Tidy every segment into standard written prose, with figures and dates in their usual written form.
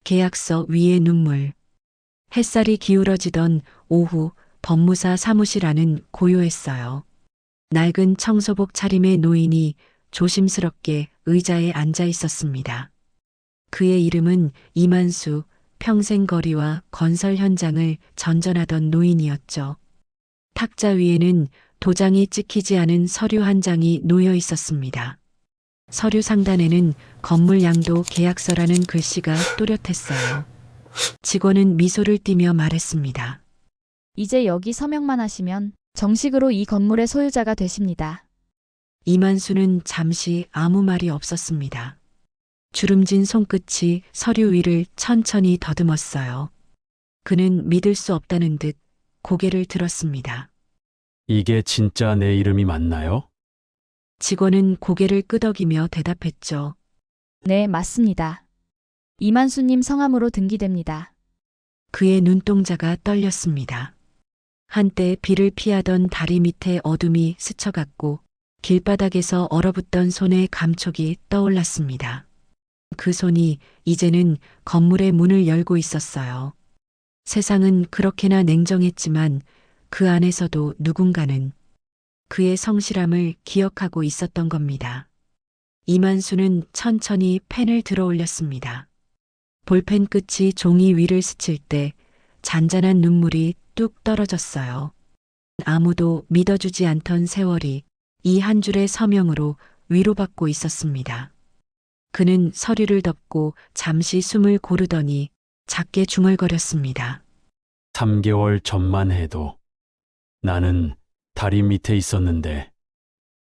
계약서 위에 눈물. 햇살이 기울어지던 오후 법무사 사무실 안은 고요했어요. 낡은 청소복 차림의 노인이 조심스럽게 의자에 앉아 있었습니다. 그의 이름은 이만수, 평생 거리와 건설 현장을 전전하던 노인이었죠. 탁자 위에는 도장이 찍히지 않은 서류 한 장이 놓여 있었습니다. 서류 상단에는 건물 양도 계약서라는 글씨가 또렷했어요. 직원은 미소를 띠며 말했습니다. 이제 여기 서명만 하시면 정식으로 이 건물의 소유자가 되십니다. 이만수는 잠시 아무 말이 없었습니다. 주름진 손끝이 서류 위를 천천히 더듬었어요. 그는 믿을 수 없다는 듯 고개를 들었습니다. 이게 진짜 내 이름이 맞나요? 직원은 고개를 끄덕이며 대답했죠. 네, 맞습니다. 이만수님 성함으로 등기됩니다. 그의 눈동자가 떨렸습니다. 한때 비를 피하던 다리 밑에 어둠이 스쳐갔고 길바닥에서 얼어붙던 손의 감촉이 떠올랐습니다. 그 손이 이제는 건물의 문을 열고 있었어요. 세상은 그렇게나 냉정했지만 그 안에서도 누군가는 그의 성실함을 기억하고 있었던 겁니다. 이만수는 천천히 펜을 들어 올렸습니다. 볼펜 끝이 종이 위를 스칠 때 잔잔한 눈물이 뚝 떨어졌어요. 아무도 믿어주지 않던 세월이 이 한 줄의 서명으로 위로받고 있었습니다. 그는 서류를 덮고 잠시 숨을 고르더니 작게 중얼거렸습니다. 3개월 전만 해도 나는 다리 밑에 있었는데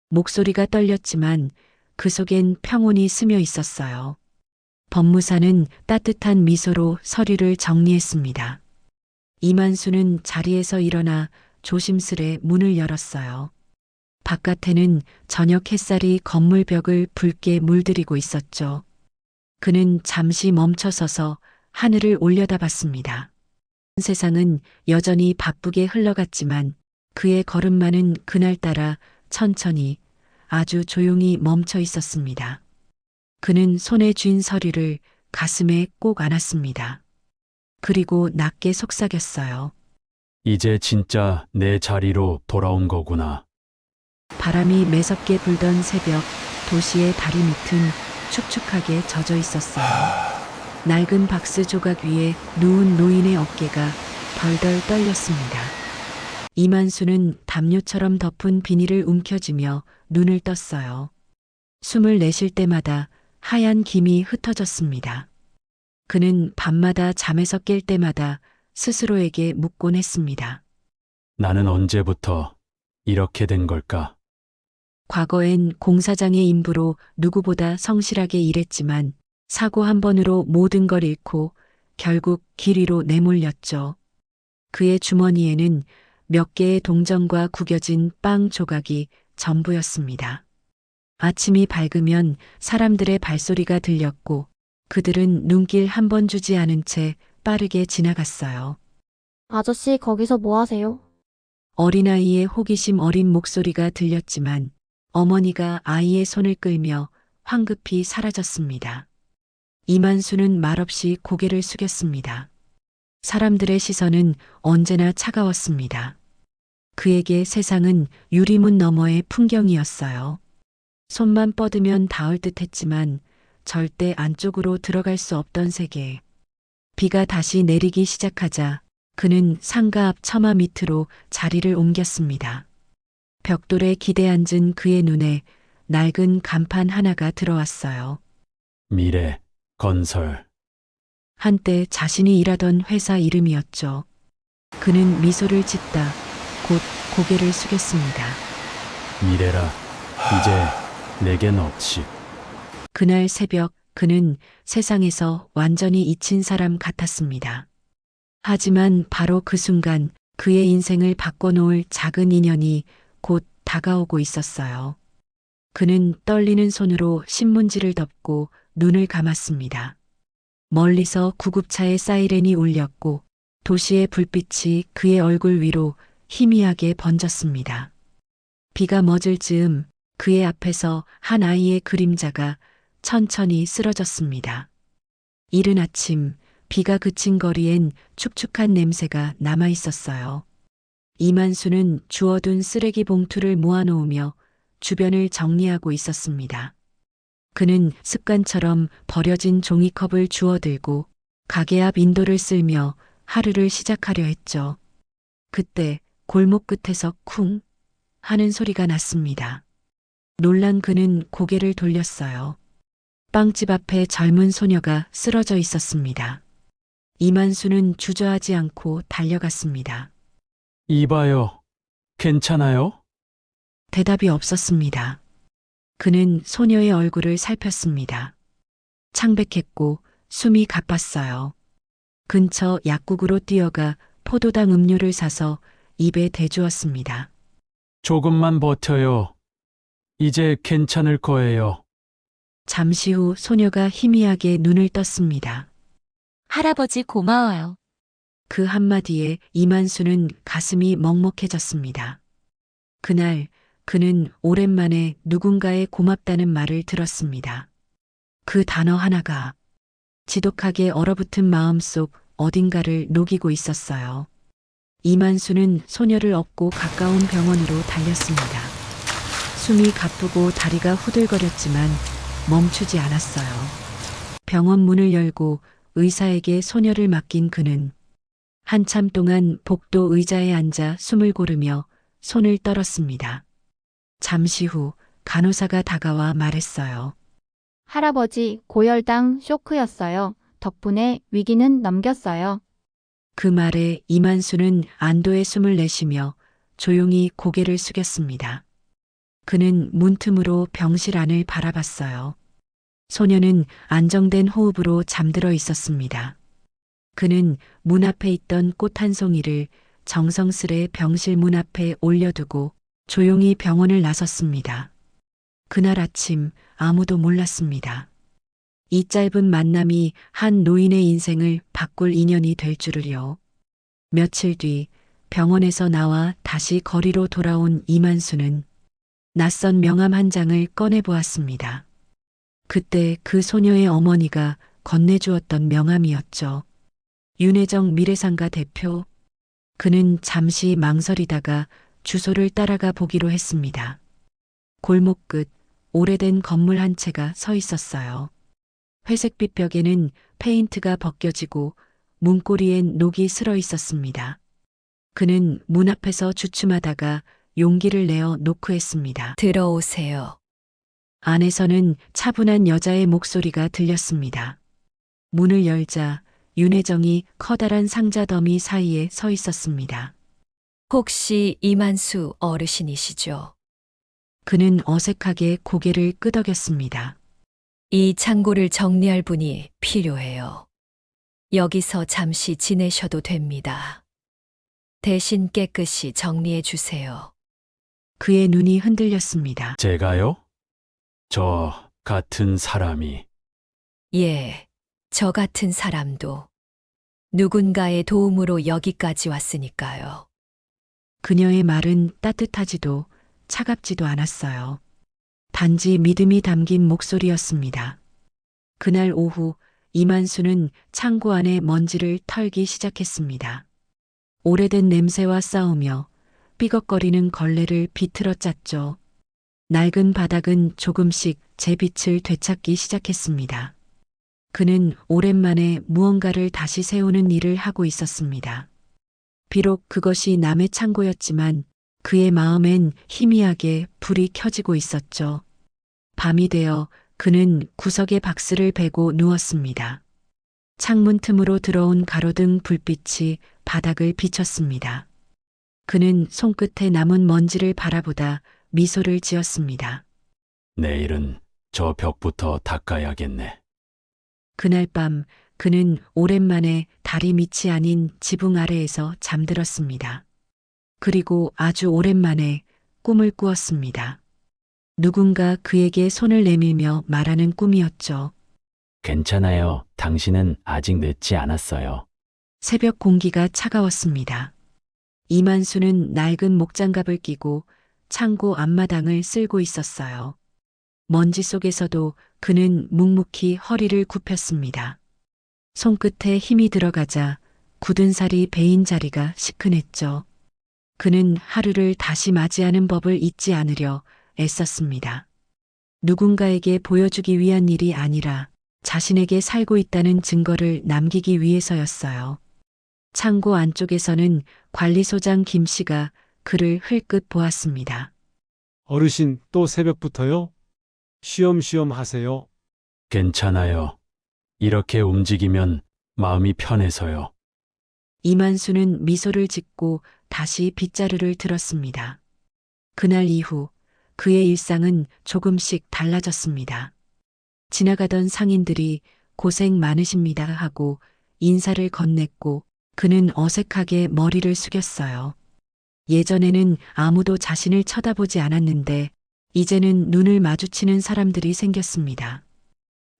목소리가 떨렸지만 그 속엔 평온이 스며 있었어요. 법무사는 따뜻한 미소로 서류를 정리했습니다. 이만수는 자리에서 일어나 조심스레 문을 열었어요. 바깥에는 저녁 햇살이 건물 벽을 붉게 물들이고 있었죠. 그는 잠시 멈춰서서 하늘을 올려다봤습니다. 세상은 여전히 바쁘게 흘러갔지만 그의 걸음만은 그날따라 천천히 아주 조용히 멈춰 있었습니다. 그는 손에 쥔 서류를 가슴에 꼭 안았습니다. 그리고 낮게 속삭였어요. 이제 진짜 내 자리로 돌아온 거구나. 바람이 매섭게 불던 새벽, 도시의 다리 밑은 축축하게 젖어 있었어요. 낡은 박스 조각 위에 누운 노인의 어깨가 덜덜 떨렸습니다. 이만수는 담요처럼 덮은 비닐을 움켜쥐며 눈을 떴어요. 숨을 내쉴 때마다 하얀 김이 흩어졌습니다. 그는 밤마다 잠에서 깰 때마다 스스로에게 묻곤 했습니다. 나는 언제부터 이렇게 된 걸까? 과거엔 공사장의 인부로 누구보다 성실하게 일했지만 사고 한 번으로 모든 걸 잃고 결국 길 위로 내몰렸죠. 그의 주머니에는 몇 개의 동전과 구겨진 빵 조각이 전부였습니다. 아침이 밝으면 사람들의 발소리가 들렸고 그들은 눈길 한 번 주지 않은 채 빠르게 지나갔어요. 아저씨, 거기서 뭐 하세요? 어린아이의 호기심 어린 목소리가 들렸지만 어머니가 아이의 손을 끌며 황급히 사라졌습니다. 이만수는 말없이 고개를 숙였습니다. 사람들의 시선은 언제나 차가웠습니다. 그에게 세상은 유리문 너머의 풍경이었어요. 손만 뻗으면 닿을 듯 했지만 절대 안쪽으로 들어갈 수 없던 세계. 비가 다시 내리기 시작하자 그는 상가 앞 처마 밑으로 자리를 옮겼습니다. 벽돌에 기대 앉은 그의 눈에 낡은 간판 하나가 들어왔어요. 미래, 건설. 한때 자신이 일하던 회사 이름이었죠. 그는 미소를 짓다 곧 고개를 숙였습니다. 미래라, 이제 내겐 없지. 그날 새벽 그는 세상에서 완전히 잊힌 사람 같았습니다. 하지만 바로 그 순간 그의 인생을 바꿔놓을 작은 인연이 곧 다가오고 있었어요. 그는 떨리는 손으로 신문지를 덮고 눈을 감았습니다. 멀리서 구급차의 사이렌이 울렸고 도시의 불빛이 그의 얼굴 위로 희미하게 번졌습니다. 비가 멎을 즈음 그의 앞에서 한 아이의 그림자가 천천히 쓰러졌습니다. 이른 아침 비가 그친 거리엔 축축한 냄새가 남아 있었어요. 이만수는 주워둔 쓰레기 봉투를 모아놓으며 주변을 정리하고 있었습니다. 그는 습관처럼 버려진 종이컵을 주워들고 가게 앞 인도를 쓸며 하루를 시작하려 했죠. 그때 골목 끝에서 쿵 하는 소리가 났습니다. 놀란 그는 고개를 돌렸어요. 빵집 앞에 젊은 소녀가 쓰러져 있었습니다. 이만수는 주저하지 않고 달려갔습니다. 이봐요. 괜찮아요? 대답이 없었습니다. 그는 소녀의 얼굴을 살폈습니다. 창백했고 숨이 가빴어요. 근처 약국으로 뛰어가 포도당 음료를 사서 입에 대주었습니다. 조금만 버텨요. 이제 괜찮을 거예요. 잠시 후 소녀가 희미하게 눈을 떴습니다. 할아버지 고마워요. 그 한마디에 이만수는 가슴이 먹먹해졌습니다. 그날 그는 오랜만에 누군가의 고맙다는 말을 들었습니다. 그 단어 하나가 지독하게 얼어붙은 마음속 어딘가를 녹이고 있었어요. 이만수는 소녀를 업고 가까운 병원으로 달렸습니다. 숨이 가쁘고 다리가 후들거렸지만 멈추지 않았어요. 병원 문을 열고 의사에게 소녀를 맡긴 그는 한참 동안 복도 의자에 앉아 숨을 고르며 손을 떨었습니다. 잠시 후 간호사가 다가와 말했어요. 할아버지, 고혈당 쇼크였어요. 덕분에 위기는 넘겼어요. 그 말에 이만수는 안도의 숨을 내쉬며 조용히 고개를 숙였습니다. 그는 문틈으로 병실 안을 바라봤어요. 소녀는 안정된 호흡으로 잠들어 있었습니다. 그는 문 앞에 있던 꽃 한 송이를 정성스레 병실 문 앞에 올려두고 조용히 병원을 나섰습니다. 그날 아침 아무도 몰랐습니다. 이 짧은 만남이 한 노인의 인생을 바꿀 인연이 될 줄을요. 며칠 뒤 병원에서 나와 다시 거리로 돌아온 이만수는 낯선 명함 한 장을 꺼내보았습니다. 그때 그 소녀의 어머니가 건네주었던 명함이었죠. 윤혜정 미래상가 대표. 그는 잠시 망설이다가 주소를 따라가 보기로 했습니다. 골목 끝 오래된 건물 한 채가 서 있었어요. 회색빛 벽에는 페인트가 벗겨지고 문고리엔 녹이 슬어 있었습니다. 그는 문 앞에서 주춤하다가 용기를 내어 노크했습니다. 들어오세요. 안에서는 차분한 여자의 목소리가 들렸습니다. 문을 열자 윤혜정이 커다란 상자 더미 사이에 서 있었습니다. 혹시 이만수 어르신이시죠? 그는 어색하게 고개를 끄덕였습니다. 이 창고를 정리할 분이 필요해요. 여기서 잠시 지내셔도 됩니다. 대신 깨끗이 정리해 주세요. 그의 눈이 흔들렸습니다. 제가요? 저 같은 사람이 예, 저 같은 사람도 누군가의 도움으로 여기까지 왔으니까요. 그녀의 말은 따뜻하지도 차갑지도 않았어요. 단지 믿음이 담긴 목소리였습니다. 그날 오후 이만수는 창고 안에 먼지를 털기 시작했습니다. 오래된 냄새와 싸우며 삐걱거리는 걸레를 비틀어 짰죠. 낡은 바닥은 조금씩 제 빛을 되찾기 시작했습니다. 그는 오랜만에 무언가를 다시 세우는 일을 하고 있었습니다. 비록 그것이 남의 창고였지만 그의 마음엔 희미하게 불이 켜지고 있었죠. 밤이 되어 그는 구석에 박스를 베고 누웠습니다. 창문 틈으로 들어온 가로등 불빛이 바닥을 비쳤습니다. 그는 손끝에 남은 먼지를 바라보다 미소를 지었습니다. 내일은 저 벽부터 닦아야겠네. 그날 밤 그는 오랜만에 다리 밑이 아닌 지붕 아래에서 잠들었습니다. 그리고 아주 오랜만에 꿈을 꾸었습니다. 누군가 그에게 손을 내밀며 말하는 꿈이었죠. 괜찮아요. 당신은 아직 늦지 않았어요. 새벽 공기가 차가웠습니다. 이만수는 낡은 목장갑을 끼고 창고 앞마당을 쓸고 있었어요. 먼지 속에서도 그는 묵묵히 허리를 굽혔습니다. 손끝에 힘이 들어가자 굳은 살이 베인 자리가 시큰했죠. 그는 하루를 다시 맞이하는 법을 잊지 않으려 애썼습니다. 누군가에게 보여주기 위한 일이 아니라 자신에게 살고 있다는 증거를 남기기 위해서였어요. 창고 안쪽에서는 관리소장 김 씨가 그를 흘끗 보았습니다. 어르신, 또 새벽부터요? 쉬엄쉬엄 하세요. 괜찮아요. 이렇게 움직이면 마음이 편해서요. 이만수는 미소를 짓고 다시 빗자루를 들었습니다. 그날 이후 그의 일상은 조금씩 달라졌습니다. 지나가던 상인들이 고생 많으십니다 하고 인사를 건넸고 그는 어색하게 머리를 숙였어요. 예전에는 아무도 자신을 쳐다보지 않았는데 이제는 눈을 마주치는 사람들이 생겼습니다.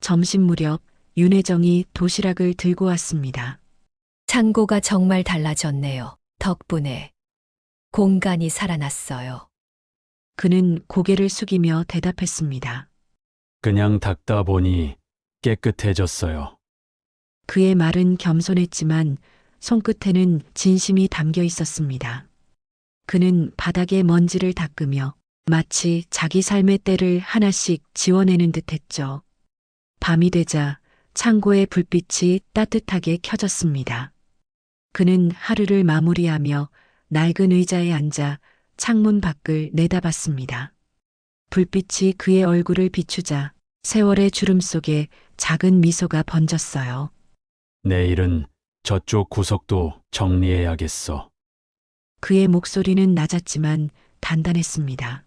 점심 무렵 윤혜정이 도시락을 들고 왔습니다. 창고가 정말 달라졌네요. 덕분에 공간이 살아났어요. 그는 고개를 숙이며 대답했습니다. 그냥 닦다 보니 깨끗해졌어요. 그의 말은 겸손했지만 손끝에는 진심이 담겨 있었습니다. 그는 바닥에 먼지를 닦으며 마치 자기 삶의 때를 하나씩 지워내는 듯 했죠. 밤이 되자 창고의 불빛이 따뜻하게 켜졌습니다. 그는 하루를 마무리하며 낡은 의자에 앉아 창문 밖을 내다봤습니다. 불빛이 그의 얼굴을 비추자 세월의 주름 속에 작은 미소가 번졌어요. 내일은 저쪽 구석도 정리해야겠어. 그의 목소리는 낮았지만 단단했습니다.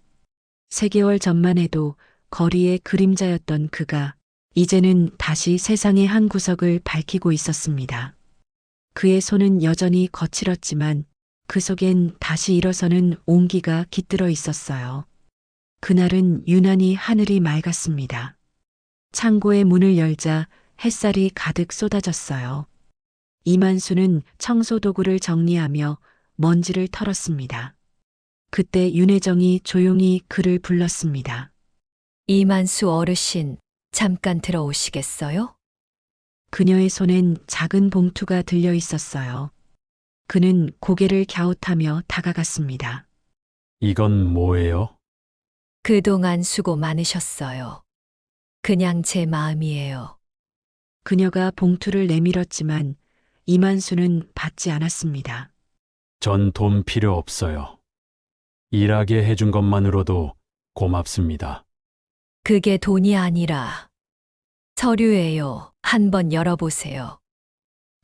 3개월 전만 해도 거리의 그림자였던 그가 이제는 다시 세상의 한 구석을 밝히고 있었습니다. 그의 손은 여전히 거칠었지만 그 속엔 다시 일어서는 온기가 깃들어 있었어요. 그날은 유난히 하늘이 맑았습니다. 창고의 문을 열자 햇살이 가득 쏟아졌어요. 이만수는 청소 도구를 정리하며 먼지를 털었습니다. 그때 윤혜정이 조용히 그를 불렀습니다. 이만수 어르신, 잠깐 들어오시겠어요? 그녀의 손엔 작은 봉투가 들려 있었어요. 그는 고개를 갸웃하며 다가갔습니다. 이건 뭐예요? 그동안 수고 많으셨어요. 그냥 제 마음이에요. 그녀가 봉투를 내밀었지만 이만수는 받지 않았습니다. 전 돈 필요 없어요. 일하게 해준 것만으로도 고맙습니다. 그게 돈이 아니라 서류예요. 한번 열어보세요.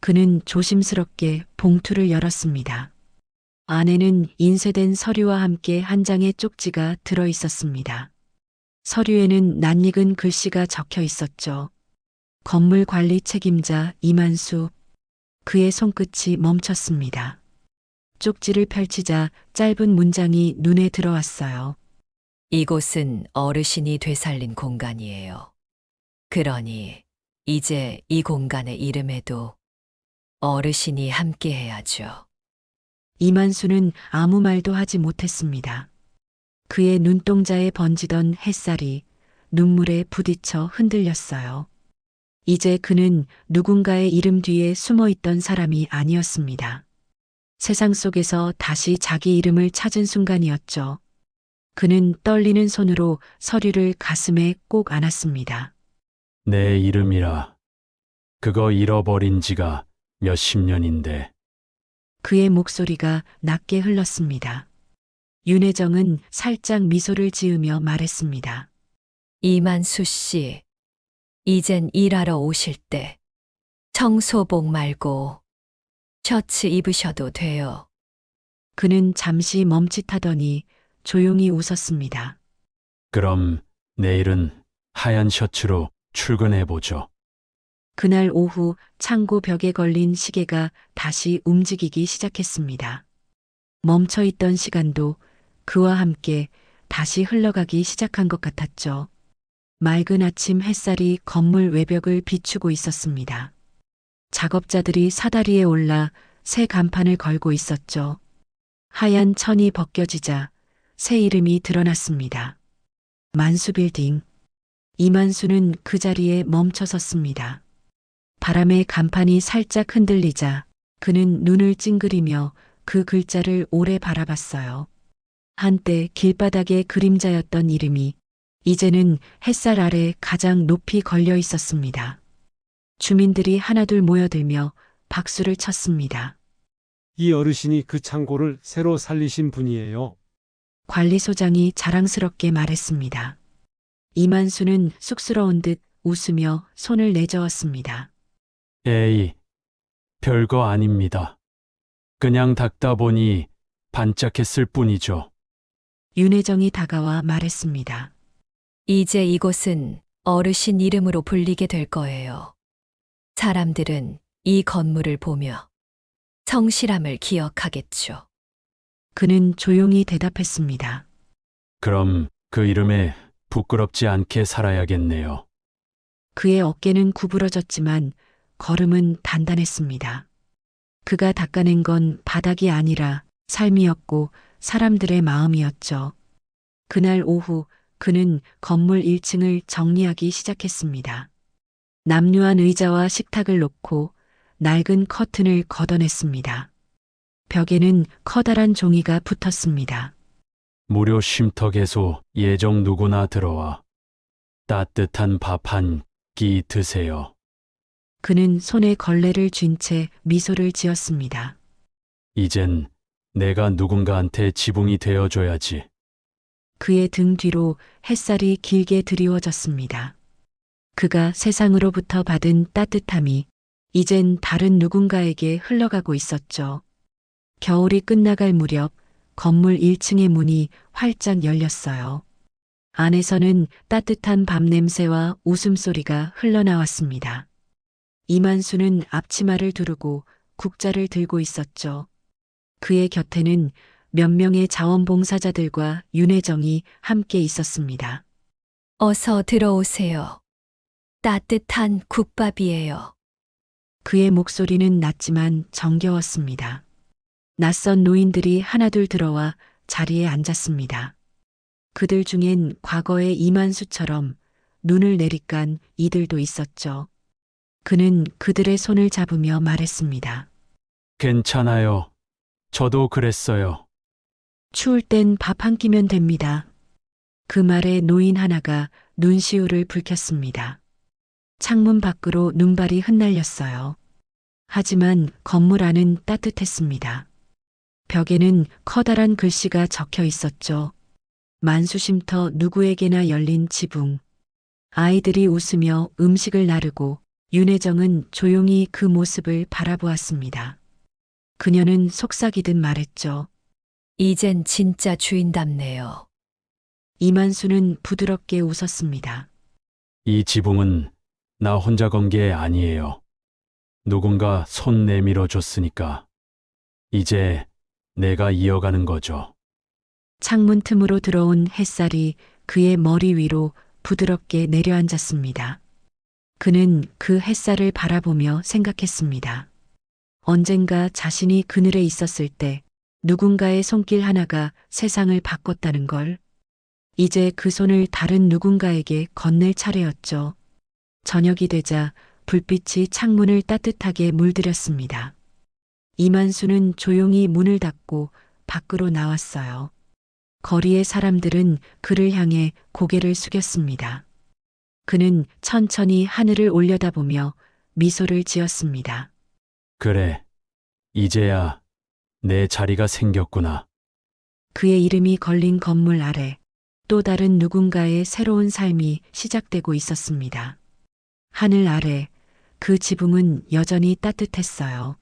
그는 조심스럽게 봉투를 열었습니다. 안에는 인쇄된 서류와 함께 한 장의 쪽지가 들어 있었습니다. 서류에는 낯익은 글씨가 적혀 있었죠. 건물 관리 책임자 이만수. 그의 손끝이 멈췄습니다. 쪽지를 펼치자 짧은 문장이 눈에 들어왔어요. 이곳은 어르신이 되살린 공간이에요. 그러니 이제 이 공간의 이름에도 어르신이 함께 해야죠. 이만수는 아무 말도 하지 못했습니다. 그의 눈동자에 번지던 햇살이 눈물에 부딪혀 흔들렸어요. 이제 그는 누군가의 이름 뒤에 숨어 있던 사람이 아니었습니다. 세상 속에서 다시 자기 이름을 찾은 순간이었죠. 그는 떨리는 손으로 서류를 가슴에 꼭 안았습니다. 내 이름이라. 그거 잃어버린 지가 몇십 년인데. 그의 목소리가 낮게 흘렀습니다. 윤혜정은 살짝 미소를 지으며 말했습니다. 이만수 씨, 이젠 일하러 오실 때 청소복 말고 셔츠 입으셔도 돼요. 그는 잠시 멈칫하더니 조용히 웃었습니다. 그럼 내일은 하얀 셔츠로 출근해보죠. 그날 오후 창고 벽에 걸린 시계가 다시 움직이기 시작했습니다. 멈춰있던 시간도 그와 함께 다시 흘러가기 시작한 것 같았죠. 맑은 아침 햇살이 건물 외벽을 비추고 있었습니다. 작업자들이 사다리에 올라 새 간판을 걸고 있었죠. 하얀 천이 벗겨지자 새 이름이 드러났습니다. 만수빌딩. 이만수는 그 자리에 멈춰 섰습니다. 바람에 간판이 살짝 흔들리자 그는 눈을 찡그리며 그 글자를 오래 바라봤어요. 한때 길바닥에 그림자였던 이름이 이제는 햇살 아래 가장 높이 걸려 있었습니다. 주민들이 하나둘 모여들며 박수를 쳤습니다. 이 어르신이 그 창고를 새로 살리신 분이에요. 관리소장이 자랑스럽게 말했습니다. 이만수는 쑥스러운 듯 웃으며 손을 내저었습니다. 에이, 별거 아닙니다. 그냥 닦다 보니 반짝했을 뿐이죠. 윤혜정이 다가와 말했습니다. 이제 이곳은 어르신 이름으로 불리게 될 거예요. 사람들은 이 건물을 보며 성실함을 기억하겠죠. 그는 조용히 대답했습니다. 그럼 그 이름에 부끄럽지 않게 살아야겠네요. 그의 어깨는 구부러졌지만 걸음은 단단했습니다. 그가 닦아낸 건 바닥이 아니라 삶이었고 사람들의 마음이었죠. 그날 오후 그는 건물 1층을 정리하기 시작했습니다. 남루한 의자와 식탁을 놓고 낡은 커튼을 걷어냈습니다. 벽에는 커다란 종이가 붙었습니다. 무료 쉼터개소 예정 누구나 들어와 따뜻한 밥 한 끼 드세요. 그는 손에 걸레를 쥔 채 미소를 지었습니다. 이젠 내가 누군가한테 지붕이 되어줘야지. 그의 등 뒤로 햇살이 길게 드리워졌습니다. 그가 세상으로부터 받은 따뜻함이 이젠 다른 누군가에게 흘러가고 있었죠. 겨울이 끝나갈 무렵 건물 1층의 문이 활짝 열렸어요. 안에서는 따뜻한 밤 냄새와 웃음소리가 흘러나왔습니다. 이만수는 앞치마를 두르고 국자를 들고 있었죠. 그의 곁에는 몇 명의 자원봉사자들과 윤혜정이 함께 있었습니다. 어서 들어오세요. 따뜻한 국밥이에요. 그의 목소리는 낮지만 정겨웠습니다. 낯선 노인들이 하나둘 들어와 자리에 앉았습니다. 그들 중엔 과거의 이만수처럼 눈을 내리깐 이들도 있었죠. 그는 그들의 손을 잡으며 말했습니다. 괜찮아요. 저도 그랬어요. 추울 땐 밥 한 끼면 됩니다. 그 말에 노인 하나가 눈시울을 붉혔습니다. 창문 밖으로 눈발이 흩날렸어요. 하지만 건물 안은 따뜻했습니다. 벽에는 커다란 글씨가 적혀 있었죠. 만수쉼터 누구에게나 열린 지붕. 아이들이 웃으며 음식을 나르고 윤혜정은 조용히 그 모습을 바라보았습니다. 그녀는 속삭이듯 말했죠. 이젠 진짜 주인답네요. 이만수는 부드럽게 웃었습니다. 이 지붕은 나 혼자 건 게 아니에요. 누군가 손 내밀어 줬으니까. 이제 내가 이어가는 거죠. 창문 틈으로 들어온 햇살이 그의 머리 위로 부드럽게 내려앉았습니다. 그는 그 햇살을 바라보며 생각했습니다. 언젠가 자신이 그늘에 있었을 때 누군가의 손길 하나가 세상을 바꿨다는 걸. 이제 그 손을 다른 누군가에게 건넬 차례였죠. 저녁이 되자 불빛이 창문을 따뜻하게 물들였습니다. 이만수는 조용히 문을 닫고 밖으로 나왔어요. 거리의 사람들은 그를 향해 고개를 숙였습니다. 그는 천천히 하늘을 올려다보며 미소를 지었습니다. 그래. 이제야 내 자리가 생겼구나. 그의 이름이 걸린 건물 아래 또 다른 누군가의 새로운 삶이 시작되고 있었습니다. 하늘 아래 그 지붕은 여전히 따뜻했어요.